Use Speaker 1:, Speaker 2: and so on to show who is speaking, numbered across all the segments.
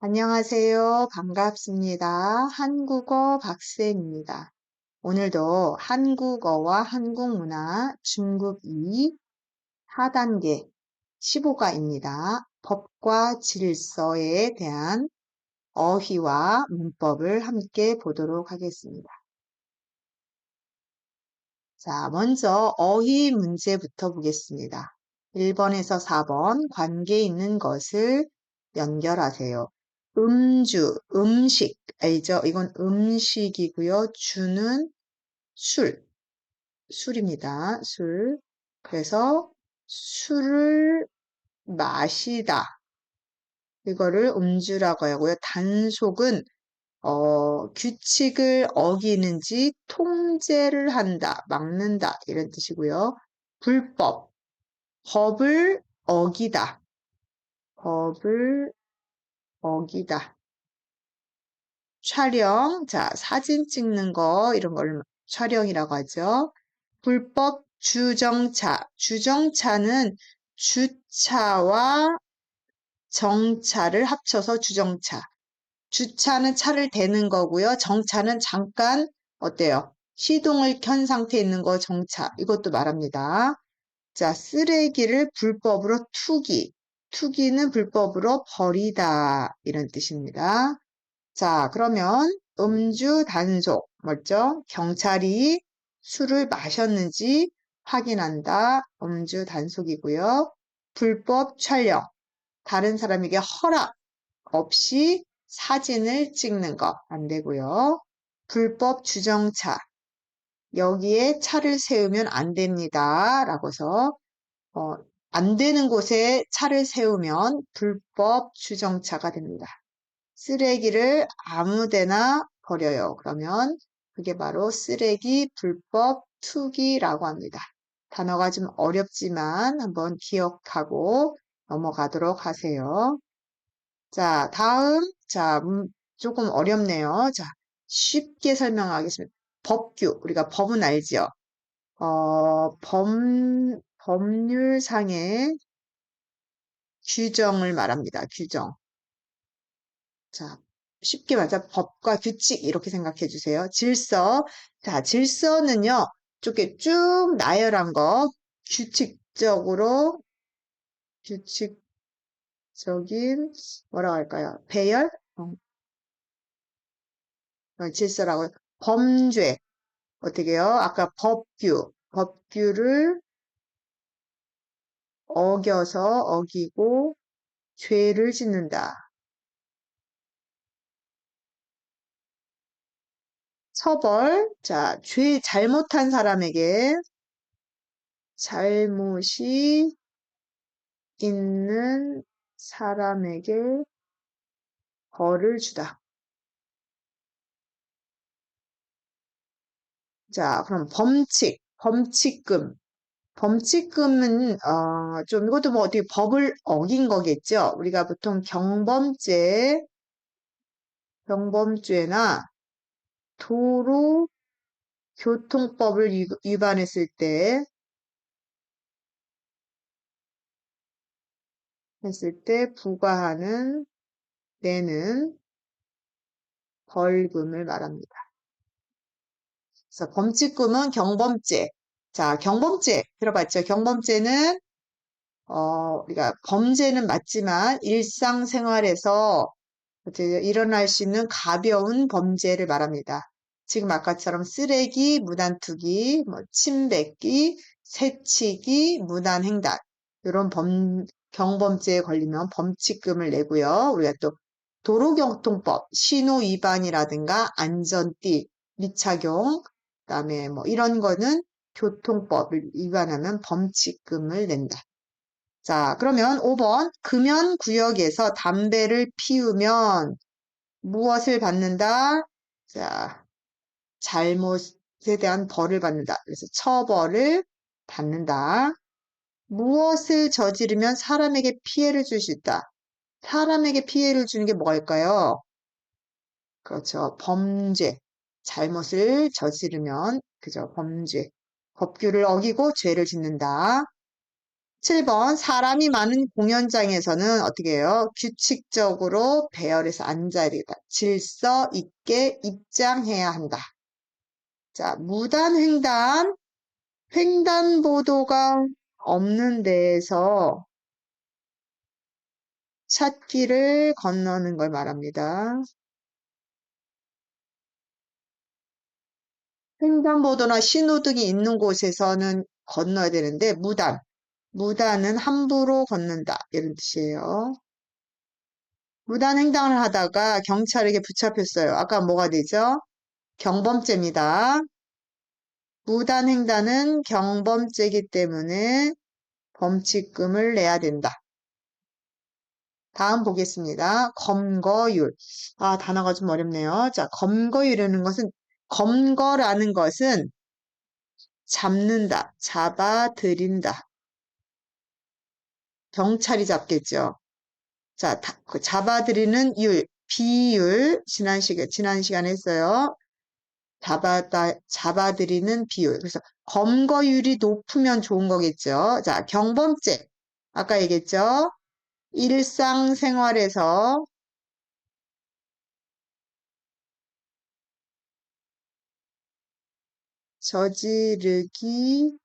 Speaker 1: 안녕하세요. 반갑습니다. 한국어 박쌤입니다. 오늘도 한국어와 한국문화 중급 2 하단계 15가입니다. 법과 질서에 대한 어휘와 문법을 함께 보도록 하겠습니다. 자, 먼저 어휘 문제부터 보겠습니다. 1번에서 4번 관계 있는 것을 연결하세요. 음주, 음식, 알죠? 이건 음식이고요. 주는 술입니다. 술. 그래서 술을 마시다. 이거를 음주라고 하고요. 단속은 규칙을 어기는지 통제를 한다, 막는다 이런 뜻이고요. 불법, 법을 어기다, 법을 어기다. 촬영, 자, 사진 찍는 거 이런 걸 촬영이라고 하죠. 불법 주정차, 주정차는 주차와 정차를 합쳐서 주정차. 주차는 차를 대는 거고요. 정차는 잠깐 어때요? 시동을 켠 상태에 있는 거 정차. 이것도 말합니다. 자, 쓰레기를 불법으로 투기. 투기는 불법으로 버리다. 이런 뜻입니다. 자, 그러면 음주 단속. 뭐죠? 경찰이 술을 마셨는지 확인한다. 음주 단속이고요. 불법 촬영. 다른 사람에게 허락 없이 사진을 찍는 거 안 되고요. 불법 주정차. 여기에 차를 세우면 안 됩니다. 라고서 안 되는 곳에 차를 세우면 불법 주정차가 됩니다. 쓰레기를 아무데나 버려요. 그러면 그게 바로 쓰레기 불법 투기라고 합니다. 단어가 좀 어렵지만 한번 기억하고 넘어가도록 하세요. 자, 다음, 자, 조금 어렵네요. 자, 쉽게 설명하겠습니다. 법규, 우리가 법은 알죠? 법률상의 규정을 말합니다. 규정. 자, 쉽게 말해서 법과 규칙 이렇게 생각해 주세요. 질서. 자, 질서는요. 이렇게 쭉 나열한 거 규칙적으로 규칙적인 뭐라고 할까요? 배열? 질서라고 범죄. 어떻게 해요? 아까 법규를 어겨서 어기고 죄를 짓는다. 처벌. 자, 잘못한 사람에게 잘못이 있는 사람에게 벌을 주다. 자, 그럼 범칙금. 범칙금은 좀 이것도 뭐 어떻게 법을 어긴 거겠죠. 우리가 보통 경범죄나 도로교통법을 위반했을 때 부과하는 내는 벌금을 말합니다. 그래서 범칙금은 경범죄. 자, 경범죄 들어봤죠? 경범죄는 우리가 범죄는 맞지만 일상생활에서 일어날 수 있는 가벼운 범죄를 말합니다. 지금 아까처럼 쓰레기, 무단투기, 침 뱉기, 새치기, 무단횡단 이런 경범죄에 걸리면 범칙금을 내고요. 우리가 또 도로교통법, 신호 위반이라든가 안전띠, 미착용, 그다음에 뭐 이런 거는 교통법을 위반하면 범칙금을 낸다. 자, 그러면 5번 금연구역에서 담배를 피우면 무엇을 받는다? 자, 잘못에 대한 벌을 받는다. 그래서 처벌을 받는다. 무엇을 저지르면 사람에게 피해를 줄 수 있다. 사람에게 피해를 주는 게 뭐일까요? 그렇죠. 범죄. 잘못을 저지르면, 그죠. 범죄. 법규를 어기고 죄를 짓는다. 7번 사람이 많은 공연장에서는 어떻게 해요? 규칙적으로 배열해서 앉아야 되겠다. 질서 있게 입장해야 한다. 자, 무단횡단, 횡단보도가 없는 데에서 찻길을 건너는 걸 말합니다. 횡단보도나 신호등이 있는 곳에서는 건너야 되는데 무단은 함부로 걷는다 이런 뜻이에요. 무단횡단을 하다가 경찰에게 붙잡혔어요. 아까 뭐가 되죠? 경범죄입니다. 무단횡단은 경범죄이기 때문에 범칙금을 내야 된다. 다음 보겠습니다. 검거율. 아, 단어가 좀 어렵네요. 자, 검거라는 것은 잡는다, 잡아들인다. 경찰이 잡겠죠. 자, 그 잡아들이는 율, 비율, 지난 시간에 했어요. 잡아들이는 비율. 그래서 검거율이 높으면 좋은 거겠죠. 자, 경범죄. 아까 얘기했죠. 일상생활에서 저지르기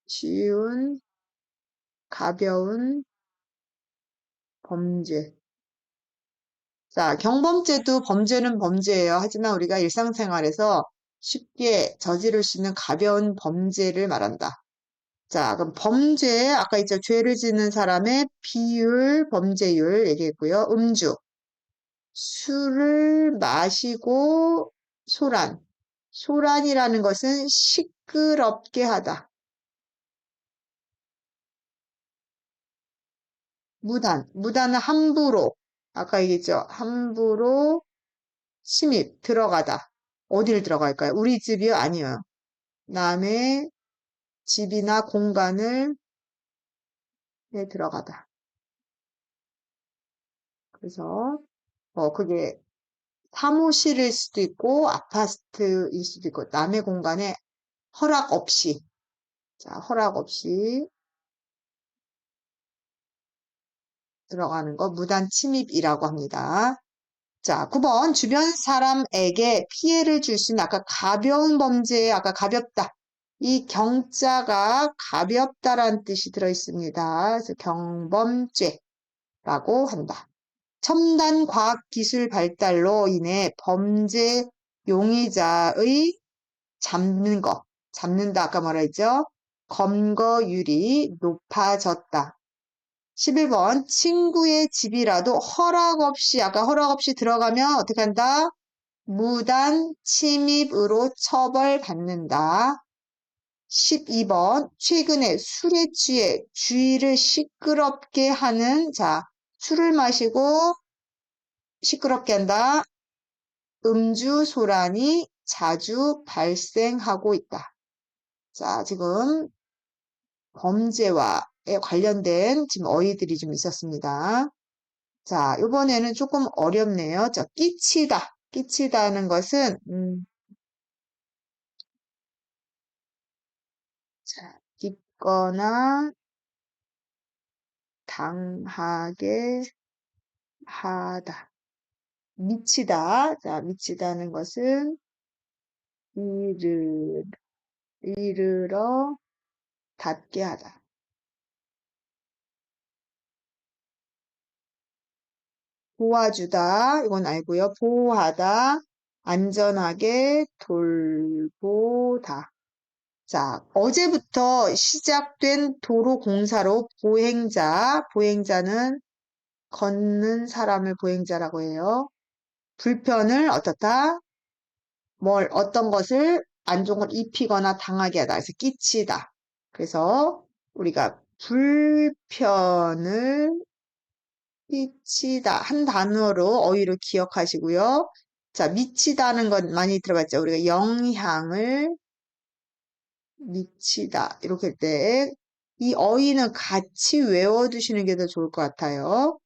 Speaker 1: 쉬운 가벼운 범죄. 자, 경범죄도 범죄는 범죄예요. 하지만 우리가 일상생활에서 쉽게 저지를 수 있는 가벼운 범죄를 말한다. 자, 그럼 범죄, 아까 있죠. 죄를 짓는 사람의 비율, 범죄율 얘기했고요. 음주. 술을 마시고 소란. 소란이라는 것은 시끄럽게 하다. 무단은 함부로. 아까 얘기했죠. 함부로 침입, 들어가다. 어디를 들어갈까요? 우리 집이요? 아니요. 남의 집이나 공간을 들어가다. 그래서, 그게 사무실일 수도 있고, 아파트일 수도 있고, 남의 공간에 허락 없이, 자, 허락 없이 들어가는 거 무단 침입이라고 합니다. 자, 9번 주변 사람에게 피해를 줄 수 있는 아까 가벼운 범죄에 아까 가볍다. 이 경자가 가볍다라는 뜻이 들어있습니다. 그래서 경범죄라고 한다. 첨단 과학기술 발달로 인해 범죄 용의자의 잡는다 아까 뭐라 했죠? 검거율이 높아졌다. 11번 친구의 집이라도 아까 허락 없이 들어가면 어떻게 한다? 무단 침입으로 처벌받는다. 12번 최근에 술에 취해 주위를 시끄럽게 하는 자 술을 마시고 시끄럽게 한다. 음주 소란이 자주 발생하고 있다. 자, 지금 범죄와 관련된 지금 어휘들이 좀 있었습니다. 자, 이번에는 조금 어렵네요. 자, 끼치다. 끼치다는 것은, 자, 입거나 당하게 하다. 미치다. 자, 미치다는 것은 이르러 닿게 하다. 도와주다. 이건 알고요. 보호하다. 안전하게 돌보다. 자, 어제부터 시작된 도로 공사로 보행자는 걷는 사람을 보행자라고 해요. 불편을 어떻다? 어떤 것을 안 좋은 걸 입히거나 당하게 하다. 그래서 끼치다. 그래서 우리가 불편을 끼치다 한 단어로 어휘를 기억하시고요. 자, 미치다는 건 많이 들어봤죠. 우리가 영향을 미치다 이렇게 할 때 이 어휘는 같이 외워두시는 게 더 좋을 것 같아요.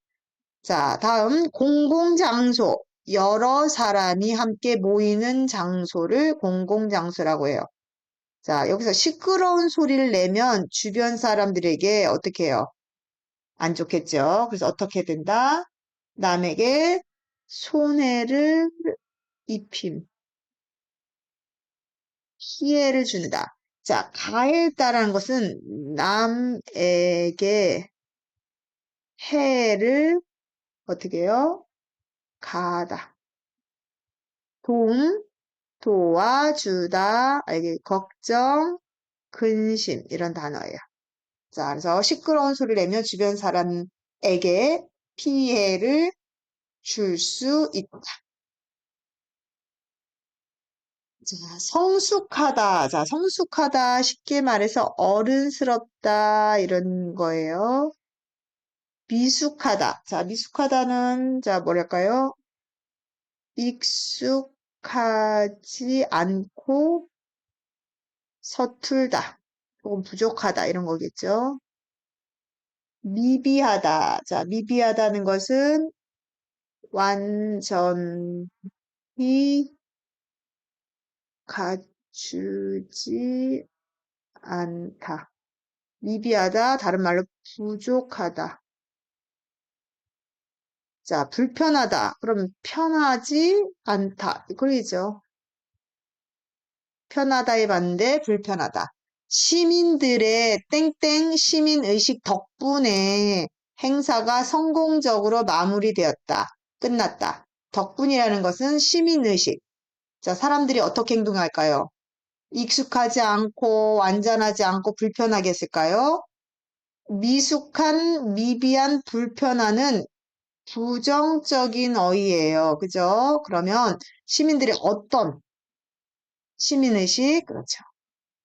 Speaker 1: 자, 다음 공공장소. 여러 사람이 함께 모이는 장소를 공공장소라고 해요. 자, 여기서 시끄러운 소리를 내면 주변 사람들에게 어떻게 해요? 안 좋겠죠? 그래서 어떻게 된다? 남에게 손해를 입힘, 피해를 준다. 자, 가했다라는 것은 남에게 해를 어떻게 해요? 가하다. 도와주다, 이게 걱정, 근심 이런 단어예요. 자, 그래서 시끄러운 소리를 내면 주변 사람에게 피해를 줄 수 있다. 자, 성숙하다. 자, 성숙하다. 쉽게 말해서 어른스럽다. 이런 거예요. 미숙하다. 자, 미숙하다는, 자, 뭐랄까요? 익숙하지 않고 서툴다. 혹은 부족하다. 이런 거겠죠. 미비하다. 자, 미비하다는 것은 완전히 갖추지 않다. 미비하다, 다른 말로 부족하다. 자, 불편하다. 그럼 편하지 않다. 그러죠. 편하다의 반대, 불편하다. 시민들의 땡땡 시민의식 덕분에 행사가 성공적으로 마무리되었다. 끝났다. 덕분이라는 것은 시민의식. 자, 사람들이 어떻게 행동할까요? 익숙하지 않고 완전하지 않고 불편하게 했을까요? 미숙한, 미비한, 불편하는 부정적인 어휘예요. 그죠? 그러면 시민들이 어떤 시민의식, 그렇죠.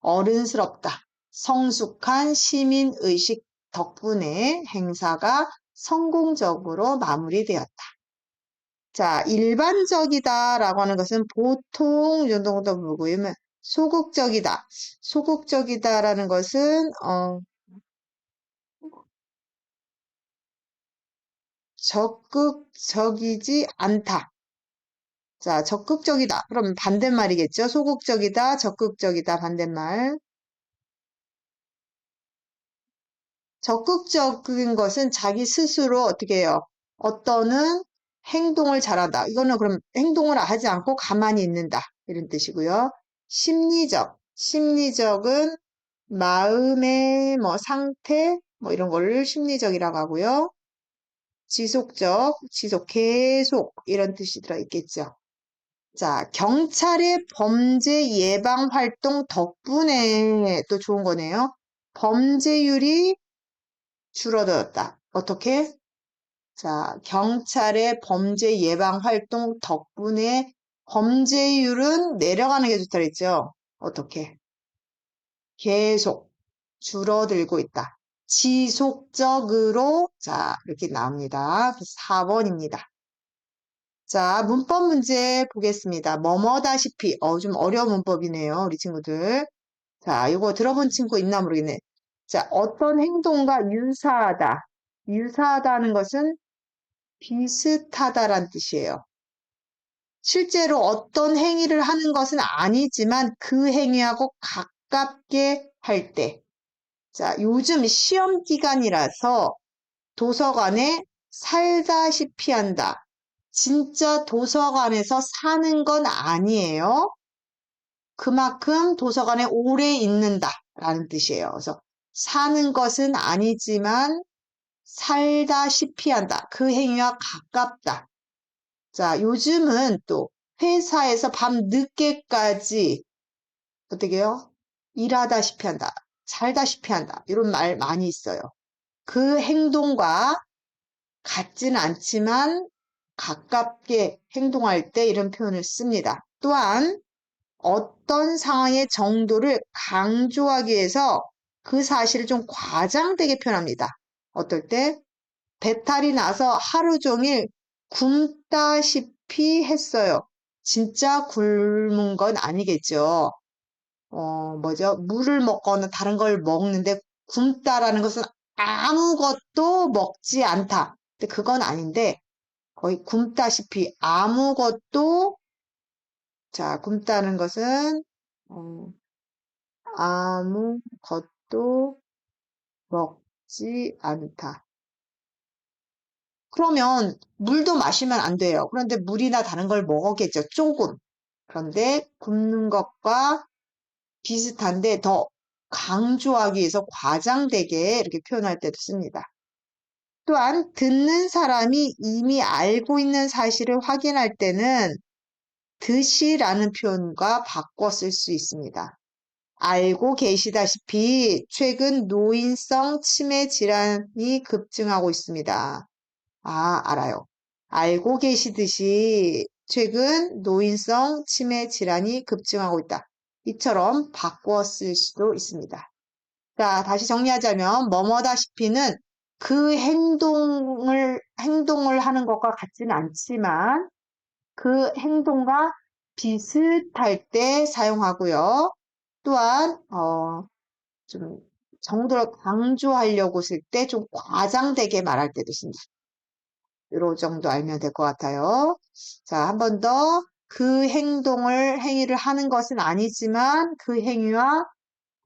Speaker 1: 어른스럽다. 성숙한 시민의식 덕분에 행사가 성공적으로 마무리되었다. 자, 일반적이다라고 하는 것은 보통 정도도 보고요. 소극적이다. 소극적이다라는 것은 적극적이지 않다. 자, 적극적이다. 그럼 반대말이겠죠? 소극적이다, 적극적이다, 반대말. 적극적인 것은 자기 스스로 어떻게 해요? 어떠는 행동을 잘한다. 이거는 그럼 행동을 하지 않고 가만히 있는다. 이런 뜻이고요. 심리적. 심리적은 마음의 뭐 상태, 뭐 이런 거를 심리적이라고 하고요. 지속적, 지속, 계속 이런 뜻이 들어있겠죠. 자, 경찰의 범죄 예방 활동 덕분에 또 좋은 거네요. 범죄율이 줄어들었다. 어떻게? 자, 경찰의 범죄 예방 활동 덕분에 범죄율은 내려가는 게 좋다 그랬죠? 어떻게? 계속 줄어들고 있다. 지속적으로, 자, 이렇게 나옵니다. 4번입니다. 자, 문법 문제 보겠습니다. 뭐뭐다시피. 좀 어려운 문법이네요, 우리 친구들. 자, 이거 들어본 친구 있나 모르겠네. 자, 어떤 행동과 유사하다. 유사하다는 것은 비슷하다란 뜻이에요. 실제로 어떤 행위를 하는 것은 아니지만 그 행위하고 가깝게 할 때. 자, 요즘 시험 기간이라서 도서관에 살다시피 한다. 진짜 도서관에서 사는 건 아니에요. 그만큼 도서관에 오래 있는다 라는 뜻이에요. 그래서 사는 것은 아니지만 살다시피 한다. 그 행위와 가깝다. 자, 요즘은 또 회사에서 밤 늦게까지 어떻게 해요? 일하다시피 한다. 살다시피 한다. 이런 말 많이 있어요. 그 행동과 같지는 않지만 가깝게 행동할 때 이런 표현을 씁니다. 또한 어떤 상황의 정도를 강조하기 위해서 그 사실을 좀 과장되게 표현합니다. 어떨 때? 배탈이 나서 하루 종일 굶다시피 했어요. 진짜 굶은 건 아니겠죠. 뭐죠? 물을 먹거나 다른 걸 먹는데 굶다라는 것은 아무것도 먹지 않다. 근데 그건 아닌데 거의 굶다시피 아무것도 자, 굶다는 것은 아무것도 먹지 않다. 그러면 물도 마시면 안 돼요. 그런데 물이나 다른 걸 먹겠죠. 조금. 그런데 굶는 것과 비슷한데 더 강조하기 위해서 과장되게 이렇게 표현할 때도 씁니다. 또한 듣는 사람이 이미 알고 있는 사실을 확인할 때는 듯이라는 표현과 바꿔 쓸 수 있습니다. 알고 계시다시피 최근 노인성 치매 질환이 급증하고 있습니다. 아, 알아요. 알고 계시듯이 최근 노인성 치매 질환이 급증하고 있다. 이처럼 바꿔 쓸 수도 있습니다. 자, 다시 정리하자면 뭐뭐다시피는 그 행동을 하는 것과 같지는 않지만 그 행동과 비슷할 때 사용하고요. 또한 좀 정도를 강조하려고 쓸 때 좀 과장되게 말할 때도 씁니다. 요 정도 알면 될 것 같아요. 자, 한 번 더. 그 행위를 하는 것은 아니지만 그 행위와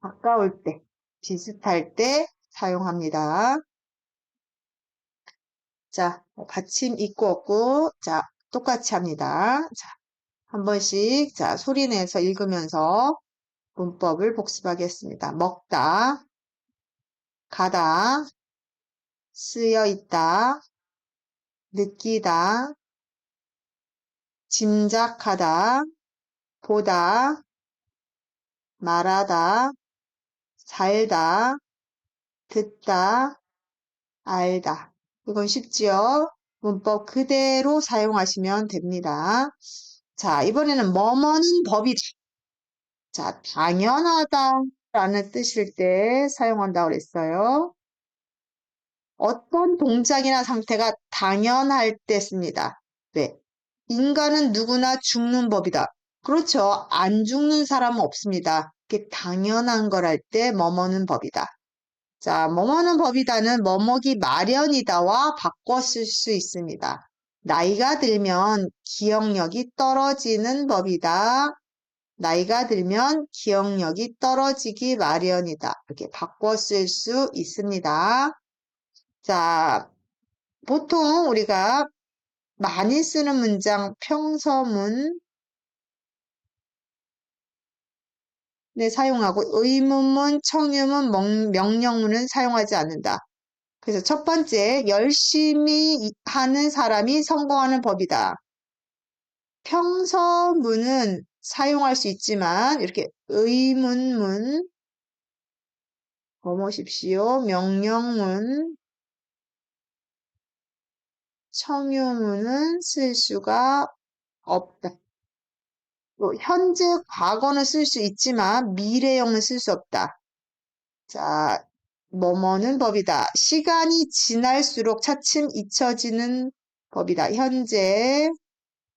Speaker 1: 가까울 때, 비슷할 때 사용합니다. 자, 받침 있고 없고, 자, 똑같이 합니다. 자, 한 번씩, 자, 소리 내서 읽으면서 문법을 복습하겠습니다. 먹다, 가다, 쓰여 있다, 느끼다, 짐작하다, 보다, 말하다, 살다, 듣다, 알다. 이건 쉽지요? 문법 그대로 사용하시면 됩니다. 자, 이번에는 뭐뭐는 법이다. 자, 당연하다 라는 뜻일 때 사용한다고 그랬어요. 어떤 동작이나 상태가 당연할 때 씁니다. 네. 인간은 누구나 죽는 법이다. 그렇죠. 안 죽는 사람은 없습니다. 그게 당연한 걸 할 때 뭐뭐는 법이다. 자, 뭐뭐는 법이다는 뭐뭐기 마련이다와 바꿔 쓸 수 있습니다. 나이가 들면 기억력이 떨어지는 법이다. 나이가 들면 기억력이 떨어지기 마련이다. 이렇게 바꿔 쓸 수 있습니다. 자, 보통 우리가 많이 쓰는 문장 평서문 네, 사용하고 의문문, 청유문, 명령문은 사용하지 않는다. 그래서 첫 번째, 열심히 하는 사람이 성공하는 법이다. 평서문은 사용할 수 있지만 이렇게 의문문, 뭐뭐십시오, 명령문, 청유문은 쓸 수가 없다. 또 현재, 과거는 쓸 수 있지만 미래형은 쓸 수 없다. 자, 뭐뭐는 법이다. 시간이 지날수록 차츰 잊혀지는 법이다. 현재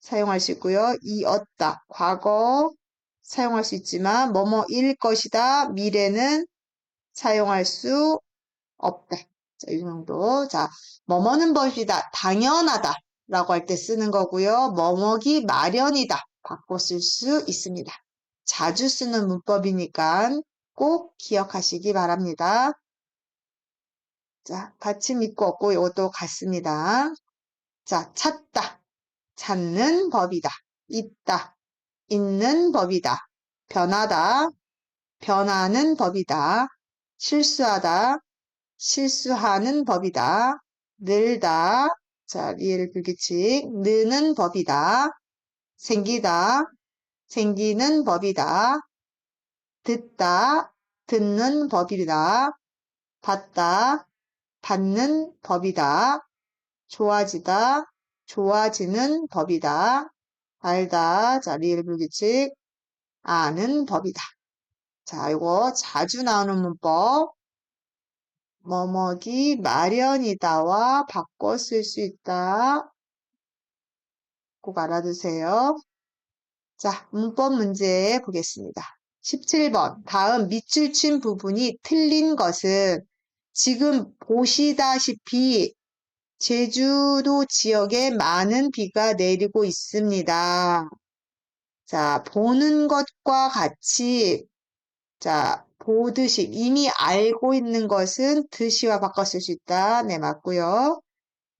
Speaker 1: 사용할 수 있고요. 이었다. 과거 사용할 수 있지만 뭐뭐일 것이다. 미래는 사용할 수 없다. 자, 이 정도. 자, 뭐뭐는 법이다. 당연하다. 라고 할 때 쓰는 거고요. 뭐뭐기 마련이다. 바꿔 쓸 수 있습니다. 자주 쓰는 문법이니까 꼭 기억하시기 바랍니다. 자, 받침 있고 없고 이것도 같습니다. 자, 찾다. 찾는 법이다. 있다. 있는 법이다. 변하다. 변하는 법이다. 실수하다. 실수하는 법이다. 늘다. 자, 리을 불규칙. 느는 법이다. 생기다. 생기는 법이다. 듣다. 듣는 법이다. 받다. 받는 법이다. 좋아지다. 좋아지는 법이다. 알다. 자, 리을 불규칙. 아는 법이다. 자, 이거 자주 나오는 문법. 뭐뭐기 마련이다와 바꿔 쓸 수 있다. 꼭 알아두세요. 자, 문법 문제 보겠습니다. 17번. 다음 밑줄 친 부분이 틀린 것은 지금 보시다시피 제주도 지역에 많은 비가 내리고 있습니다. 자, 보는 것과 같이 자, 보듯이 이미 알고 있는 것은 듯이와 바꿔 쓸 수 있다. 네, 맞고요.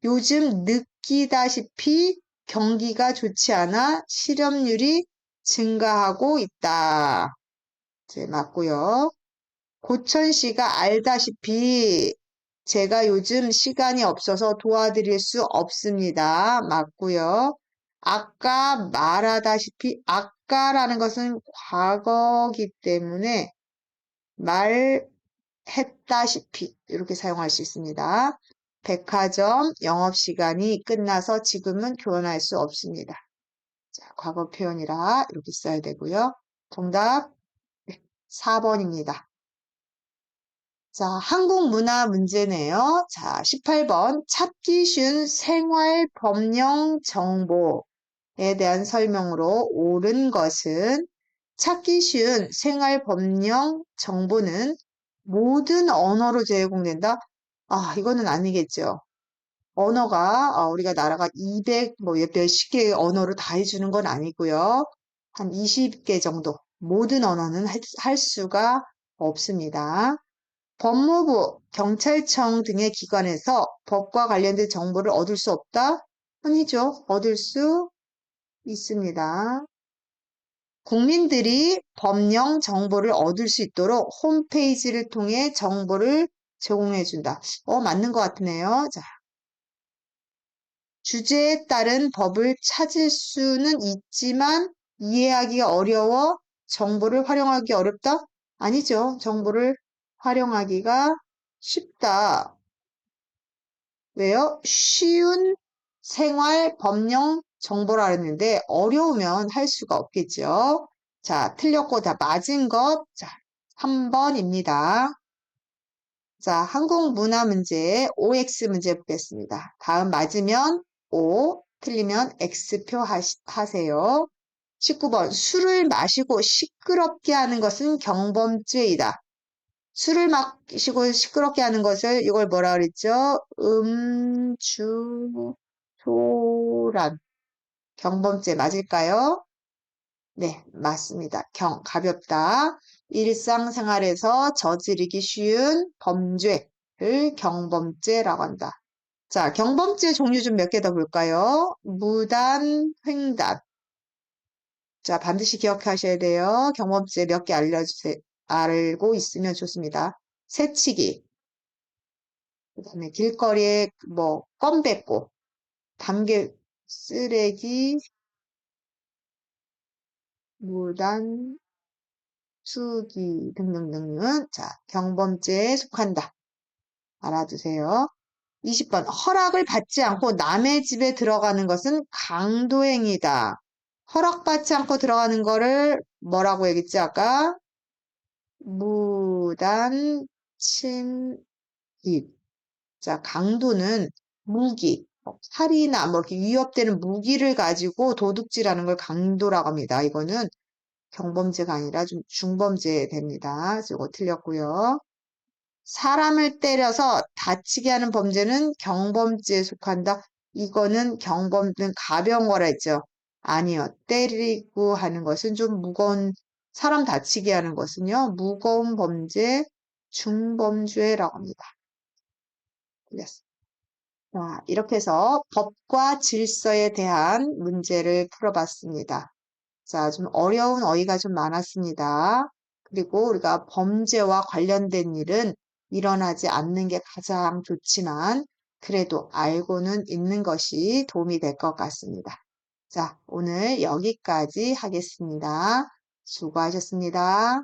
Speaker 1: 요즘 느끼다시피 경기가 좋지 않아 실업률이 증가하고 있다. 네, 맞고요. 고천 씨가 알다시피 제가 요즘 시간이 없어서 도와드릴 수 없습니다. 맞고요. 아까 말하다시피 아까라는 것은 과거기 때문에 말했다시피 이렇게 사용할 수 있습니다. 백화점 영업시간이 끝나서 지금은 교환할 수 없습니다. 자, 과거 표현이라 이렇게 써야 되고요. 정답 4번입니다. 자, 한국 문화 문제네요. 자, 18번. 찾기 쉬운 생활 법령 정보에 대한 설명으로 옳은 것은 찾기 쉬운 생활 법령 정보는 모든 언어로 제공된다? 아, 이거는 아니겠죠. 언어가, 우리가 나라가 200, 몇십 개의 언어로 다 해주는 건 아니고요. 한 20개 정도. 모든 언어는 할 수가 없습니다. 법무부, 경찰청 등의 기관에서 법과 관련된 정보를 얻을 수 없다? 아니죠. 얻을 수 있습니다. 국민들이 법령 정보를 얻을 수 있도록 홈페이지를 통해 정보를 제공해준다. 맞는 것 같네요. 자, 주제에 따른 법을 찾을 수는 있지만 이해하기가 어려워 정보를 활용하기 어렵다? 아니죠. 정보를 활용하기가 쉽다. 왜요? 쉬운 생활 법령 정보라 했는데 어려우면 할 수가 없겠죠. 자, 틀렸고 다 맞은 것. 자, 3번입니다. 자, 한국 문화 문제 OX 문제 보겠습니다. 다음 맞으면 O, 틀리면 X표 하세요. 19번 술을 마시고 시끄럽게 하는 것은 경범죄이다. 술을 마시고 시끄럽게 하는 것을 이걸 뭐라 그랬죠? 음주소란 경범죄 맞을까요? 네, 맞습니다. 가볍다. 일상생활에서 저지르기 쉬운 범죄를 경범죄라고 한다. 자, 경범죄 종류 좀 몇 개 더 볼까요? 무단 횡단. 자, 반드시 기억하셔야 돼요. 경범죄 몇 개 알고 있으면 좋습니다. 새치기, 그다음에 길거리에 껌 뱉고, 담배 쓰레기, 무단 투기 등등등은 자, 경범죄에 속한다. 알아두세요. 20번 허락을 받지 않고 남의 집에 들어가는 것은 강도행위다. 허락받지 않고 들어가는 거를 뭐라고 얘기했지 아까? 무단 침입. 자, 강도는 무기, 칼이나 이렇게 위협되는 무기를 가지고 도둑질하는 걸 강도라고 합니다. 이거는 경범죄가 아니라 좀 중범죄 됩니다. 이거 틀렸고요. 사람을 때려서 다치게 하는 범죄는 경범죄에 속한다. 이거는 경범죄는 가벼운 거라 했죠. 아니요. 때리고 하는 것은 좀 무거운, 사람 다치게 하는 것은요. 무거운 범죄, 중범죄라고 합니다. 틀렸습니다. 자, 이렇게 해서 법과 질서에 대한 문제를 풀어봤습니다. 자, 좀 어려운 어휘가 좀 많았습니다. 그리고 우리가 범죄와 관련된 일은 일어나지 않는 게 가장 좋지만 그래도 알고는 있는 것이 도움이 될 것 같습니다. 자, 오늘 여기까지 하겠습니다. 수고하셨습니다.